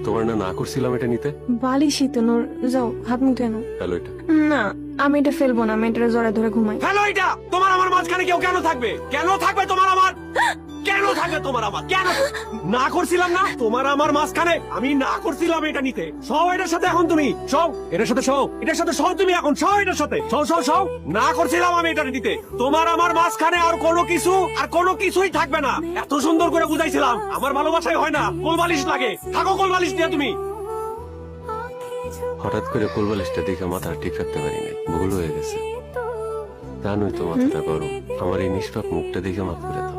তোমার না করছিলাম এটা নিতে? বালিশই তো নূর, যাও হাত মুখ ধুয়ে নাও। হ্যালো এটা না, আমি এটা ফেলবো না, আমি এটা জড়ে ধরে ঘুমাই। হ্যালো এটা তোমার আমার মাঝখানে কেউ কেন থাকবে? কেন থাকবে তোমার আমার? কেন থাকবে তোমার আমার? কেন না করছিলাম না তোমার আমার মাঝখানে? আমি না করছিলাম এটা নিতে। সব এটার সাথে এখন তুমি সব এটার সাথে সব এটার সাথে সব তুমি এখন সব এটার সাথে সব না করছিলাম আমি এটা নিতে। তোমার আমার মাঝখানে আর কোনো কিছুই থাকবে না। এত সুন্দর করে বুঝাইছিলাম আমার ভালোবাসাই হয় না, কোলবালিশ লাগে। থাকো কোলবালিশ দিয়ে তুমি। হঠাৎ করে কোলবালিশটা দেখে মাথা ঠিক রাখতে পারি নাই, ভুল হয়ে গেছে। জানোই তো মাথাটা গরম, আমার এই নিষ্পাপ মুখটা দেখে মাফ করে দাও।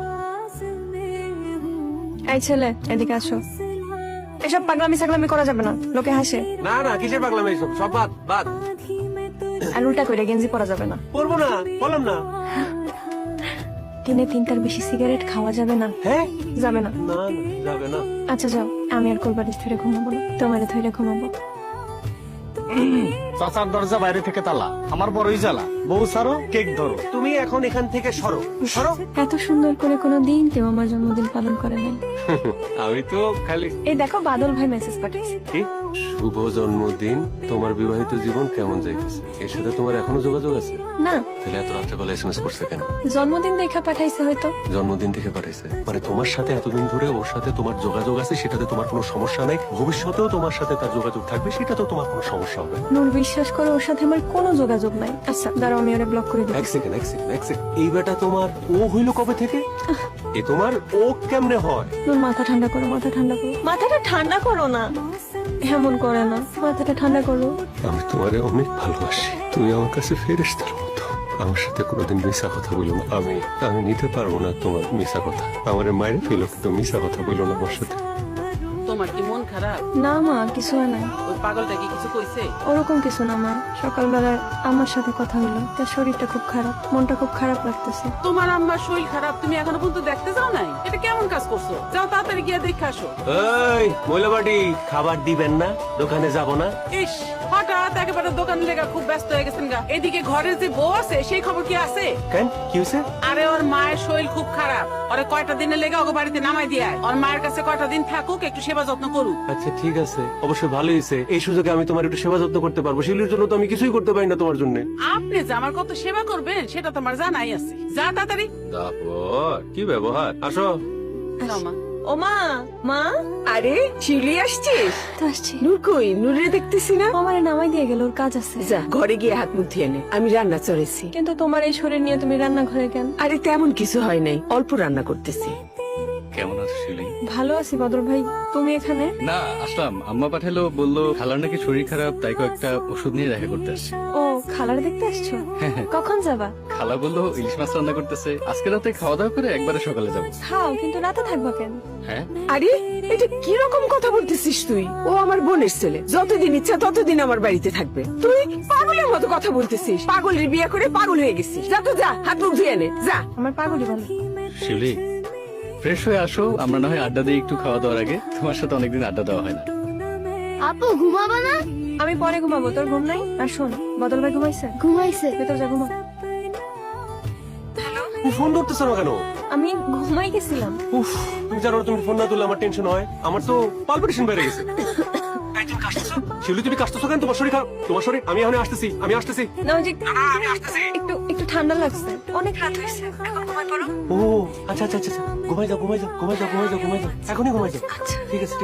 এই ছেলে, এদিকে আসো। এসব পাগলামি সাগলামি করা যাবে না, লোকে হাসে। না না কিসের পাগলামি এইসব? সব বাদ বাদ। আর উল্টা করে গেঞ্জি পরা যাবে না। বলবো না, বললাম না। দিনে 3টার বেশি সিগারেট খাওয়া যাবে না। হ্যাঁ যাবে না? না না যাবে না। আচ্ছা যাও, আমি আর কোলবালিশ ধরে ঘুমাবো না, তোমার ধরে ঘুমাবো। চাচার দরজা বাইরে থেকে তালা, আমার বড়ই জ্বালা। বউ সারো, কেক ধরো। তুমি এখন এখান থেকে সরো সরো। এত সুন্দর করে কোনো দিন কেউ আমার জন্মদিন পালন করে নাই। আমি তো খালি এই দেখো, বাদল ভাই মেসেজ পাঠিয়েছে। কি শুভ জন্মদিন, তোমার বিবাহিত জীবন কেমন যাইতেছে? এর সাথে তোমার এখনো যোগাযোগ আছে? না, তাহলে এত রাত্রেবেলা এসএমএস করছে কেন? জন্মদিন দেখা পাঠাইছে হয়তো। জন্মদিন থেকে পাঠাইছে মানে তোমার সাথে এতদিন ধরে ওর সাথে তোমার যোগাযোগ আছে, সেটাতে তোমার কোনো সমস্যা নাই। ভবিষ্যতেও তোমার সাথে তার যোগাযোগ থাকবে, সেটাতে তোমার কোনো সমস্যা হবে না। নূর, বিশ্বাস করো, ওর সাথে আমার কোনো যোগাযোগ নাই। আচ্ছা দাঁড়াও, আমি ওরে ব্লক করে দিই। এক সেকেন্ড এই বেটা তোমার ও হইলো কবে থেকে? এ তোমার ও কেমনে হয়? নূর, মাথা ঠান্ডা করো, মাথা ঠান্ডা করো, মাথাটা ঠান্ডা করো না। এমন করে না, মাথাটা ঠান্ডা করো। আমি তোমারে অনেক ভালোবাসি, তুমি আমার কাছে ফেরেশতার মতো। আমার সাথে কোনোদিন মিশা কথা বলো না। আমি নিতে পারবো না তোমার মিশা কথা। আমার মায়ের ফেলো, কিন্তু মিশা কথা বলো না আমার সাথে। তোমার কি মন খারাপ? না মা, কিছু হয় নাই। ওই পাগলটা কি কিছু কইছে? ওরকম কিছু না মা, সকালবেলায় আমার সাথে কথা হলো, তার শরীরটা খুব খারাপ, মনটা খুব খারাপ লাগতেছে। তোমার আম্মার শরীর খারাপ, তুমি এখনো পর্যন্ত দেখতে যাও নাই? এটা কেমন কাজ করছো? যাও তাড়াতাড়ি গিয়ে দেখে আসো। এই মহিলাবাড়ি খাবার দিবেন না? দোকানে যাব না? ইস, হঠাৎ একেবারে দোকান লেগা খুব ব্যস্ত হয়ে গেছেন গা। এদিকে ঘরে যে বউ আছে সেই খবর কি আছে? কেন কি হয়েছে? আরে ওর মায়ের শরীর খুব খারাপ, ওরে কয়টা দিনের লেগে ওকে বাড়িতে নামাই দিয়ে আয়। ওর মায়ের কাছে কয়টা দিন থাকুক, একটু সেবা যত্ন করুক। আচ্ছা ঠিক আছে, অবশ্যই ভালো হয়েছে। এই সুযোগে আমি তোমার একটু সেবা যত্ন করতে পারবো। শিলির জন্য তো আমি কিছুই করতে পারি না তোমার জন্য। আপনি যে আমার কত সেবা করবেন সেটা তোমার জানাই আছে। যা তাড়াতাড়ি। তারপর কি ব্যবহার? আসো। যাও মা। ও মা, মা, আরে শিউলি আসছিস? তো আসছি। নূর কই? নূরে দেখতেছি না। ও আমারে নামাই দিয়ে গেল, ওর কাজ আছে। যা ঘরে গিয়ে হাত মুখ ধুয়ে নে, আমি রান্না চড়েছি। কিন্তু তোমার এই শরীর নিয়ে তুমি রান্নাঘরে কেন? আরে তেমন কিছু হয় নাই, অল্প রান্না করতেছি। কেমন আছো শিলি? ভালো আছি বদল ভাই, তুমি এখানে? না, আসলাম। আম্মা পাঠালো, বললো খালার নাকি শরীর খারাপ, তাই কয়েকটা ওষুধ নিয়ে দেখা করতে আসছি। ও, খালার দেখতে আসছো? কখন যাবা? খালা বললো ইলিশ মাছ রান্না করতেছে, আজকে রাতে খাওয়া দাওয়া করে একবারে সকালে যাবো। খাও, কিন্তু রাতে থাকবা কেন? হ্যাঁ, আরে এটা কি রকম কথা বলতেছিস তুই? ও আমার বোনের ছেলে, যতদিন ইচ্ছা ততদিন আমার বাড়িতে থাকবে। তুই পাগলের মতো কথা বলতেছিস। পাগলের বিয়ে করে পাগল হয়ে গেছিস। যা তো যা, হাত মুখ ধুয়ে নে, যা। আমার পাগলই বলে। শিউলি ফ্রেশ হয়ে আসো, আমরা না হয় আড্ডা দিই একটু খাওয়া দাওয়ার আগে। তোমার সাথে অনেকদিন আড্ডা দেওয়া হয় না। আপু ঘুমাবা না? আমি পরে ঘুমাবো, তোর ঘুম নাই? আর শোন, বদল ভাই ঘুমাইছে? ঘুমাইছে। ভেতর যা, ঘুমা। তুমি ফোন ধরতেছো না কেন? আমি ঘুমাই গেছিলাম। উফ, তুমি জানো না, তুমি ফোন না তুললে আমার টেনশন হয়। আমার তো পালপিটেশন বেড়ে গেছে। এই, তুমি কাশতেছো? শিউলি তুমি কাশতেছো কেন? তোমার শরীর খারাপ? তোমার শরীর? আমি এখন আসতেছি। না, ওই যে একটু ঠান্ডা লাগছে, অনেক রাত হয়েছে, এখন ঘুমাই পড়ো। ও আচ্ছা, ঘুমাই যাও। এখনই ঘুমাই যাও। আচ্ছা। ঠিক আছে।